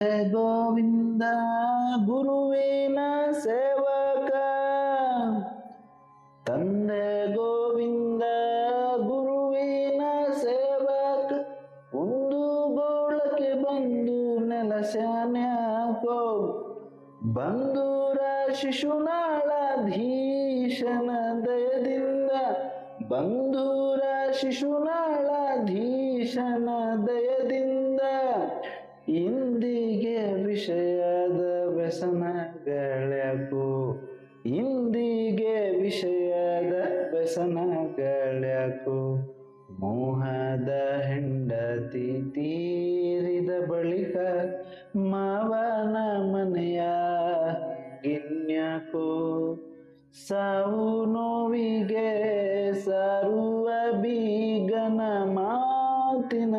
ಗೋವಿಂದ ಗುರುವಿನ ಸೇವಕ ತಂದೆ ಗೋವಿಂದ ಗುರುವಿನ ಸೇವಕ ಒಂದು ಗೋಳಕ್ಕೆ ಬಂದು ನೆಲಸ್ಯಾನ್ಯಾಕೋ ಬಂಧುರ ಶಿಶುನಾಳಧೀಶನ ದಯದಿಂದ ಬಂಧುರ ಶಿಶುನಾಳಧೀಶನ ದಯದಿಂದ ಇಂದಿಗೆ ವಿಷಯದ ವ್ಯಸನಗಳ್ಯಾಕೋ ಇಂದಿಗೆ ವಿಷಯದ ವ್ಯಸನಗಳ್ಯಾಕೋ ಮೋಹದ ಹೆಂಡತಿ ತೀರಿದ ಬಳಿಕ ಮಾವನ ಮನೆಯ ಗಿನ್ಯಾಕೋ ಸಾವು ನೋವಿಗೆ ಸಾರುವ ಬೀಗನ ಮಾತಿನ